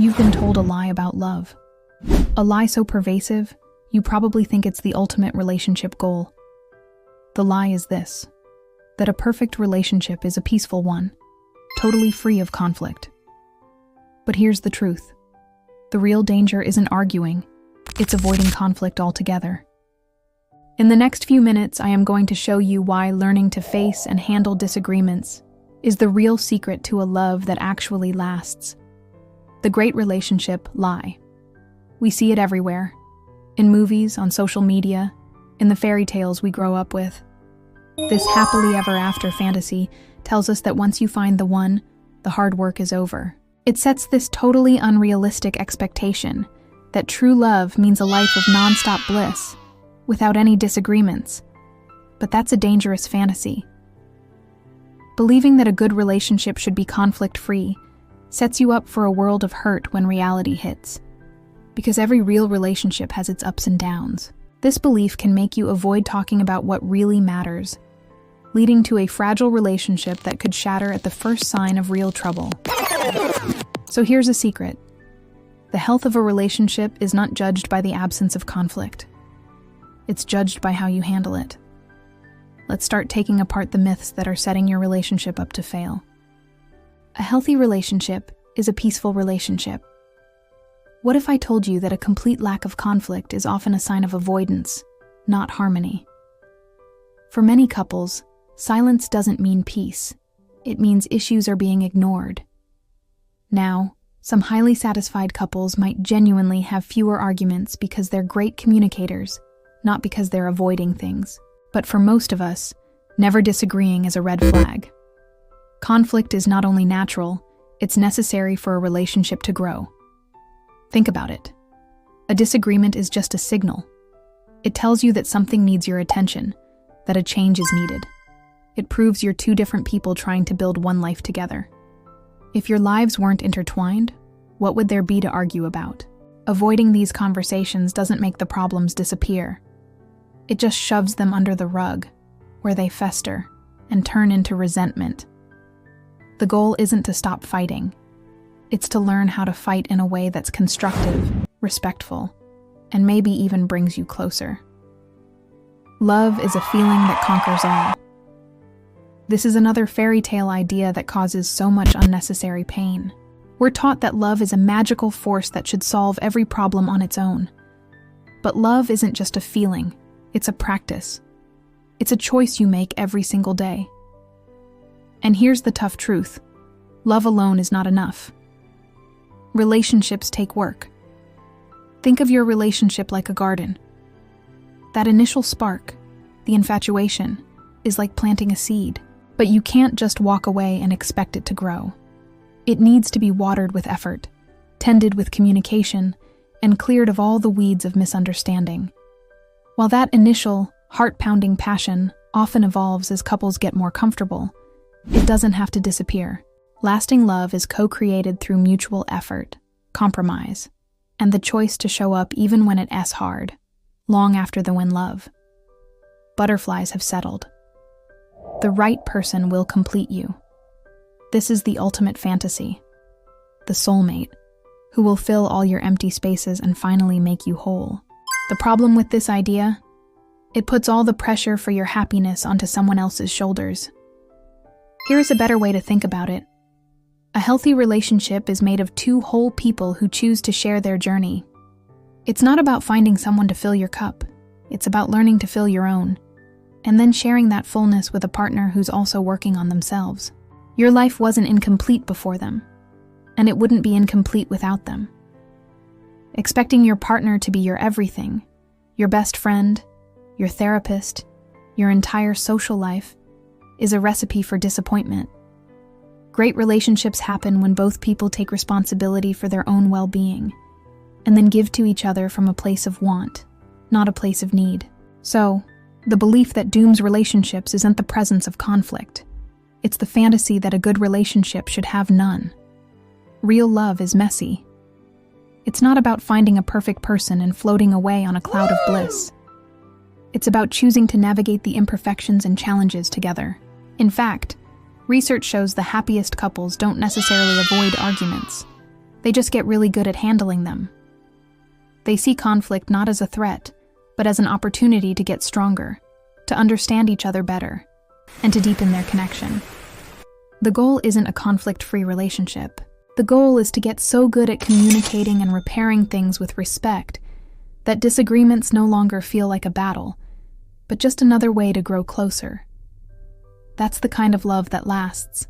You've been told a lie about love. A lie so pervasive, you probably think it's the ultimate relationship goal. The lie is this: that a perfect relationship is a peaceful one, totally free of conflict. But here's the truth. The real danger isn't arguing, it's avoiding conflict altogether. In the next few minutes, I am going to show you why learning to face and handle disagreements is the real secret to a love that actually lasts. The great relationship lie. We see it everywhere. In movies, on social media, in the fairy tales we grow up with. This happily ever after fantasy tells us that once you find the one, the hard work is over. It sets this totally unrealistic expectation that true love means a life of nonstop bliss, without any disagreements. But that's a dangerous fantasy. Believing that a good relationship should be conflict-free sets you up for a world of hurt when reality hits. Because every real relationship has its ups and downs. This belief can make you avoid talking about what really matters, leading to a fragile relationship that could shatter at the first sign of real trouble. So here's a secret. The health of a relationship is not judged by the absence of conflict. It's judged by how you handle it. Let's start taking apart the myths that are setting your relationship up to fail. A healthy relationship is a peaceful relationship. What if I told you that a complete lack of conflict is often a sign of avoidance, not harmony? For many couples, silence doesn't mean peace. It means issues are being ignored. Now, some highly satisfied couples might genuinely have fewer arguments because they're great communicators, not because they're avoiding things. But for most of us, never disagreeing is a red flag. Conflict is not only natural, it's necessary for a relationship to grow. Think about it. A disagreement is just a signal. It tells you that something needs your attention, that a change is needed. It proves you're two different people trying to build one life together. If your lives weren't intertwined, what would there be to argue about? Avoiding these conversations doesn't make the problems disappear. It just shoves them under the rug, where they fester and turn into resentment. The goal isn't to stop fighting. It's to learn how to fight in a way that's constructive, respectful, and maybe even brings you closer. Love is a feeling that conquers all. This is another fairy tale idea that causes so much unnecessary pain. We're taught that love is a magical force that should solve every problem on its own. But love isn't just a feeling, it's a practice. It's a choice you make every single day. And here's the tough truth. Love alone is not enough. Relationships take work. Think of your relationship like a garden. That initial spark, the infatuation, is like planting a seed. But you can't just walk away and expect it to grow. It needs to be watered with effort, tended with communication, and cleared of all the weeds of misunderstanding. While that initial, heart-pounding passion often evolves as couples get more comfortable, it doesn't have to disappear. Lasting love is co-created through mutual effort, compromise, and the choice to show up even when it's hard, long after the win love. Butterflies have settled. The right person will complete you. This is the ultimate fantasy. The soulmate, who will fill all your empty spaces and finally make you whole. The problem with this idea? It puts all the pressure for your happiness onto someone else's shoulders. Here is a better way to think about it. A healthy relationship is made of two whole people who choose to share their journey. It's not about finding someone to fill your cup. It's about learning to fill your own, and then sharing that fullness with a partner who's also working on themselves. Your life wasn't incomplete before them, and it wouldn't be incomplete without them. Expecting your partner to be your everything, your best friend, your therapist, your entire social life, is a recipe for disappointment. Great relationships happen when both people take responsibility for their own well-being, and then give to each other from a place of want, not a place of need. So, the belief that dooms relationships isn't the presence of conflict. It's the fantasy that a good relationship should have none. Real love is messy. It's not about finding a perfect person and floating away on a cloud of bliss. It's about choosing to navigate the imperfections and challenges together. In fact, research shows the happiest couples don't necessarily avoid arguments. They just get really good at handling them. They see conflict not as a threat, but as an opportunity to get stronger, to understand each other better, and to deepen their connection. The goal isn't a conflict-free relationship. The goal is to get so good at communicating and repairing things with respect that disagreements no longer feel like a battle, but just another way to grow closer. That's the kind of love that lasts.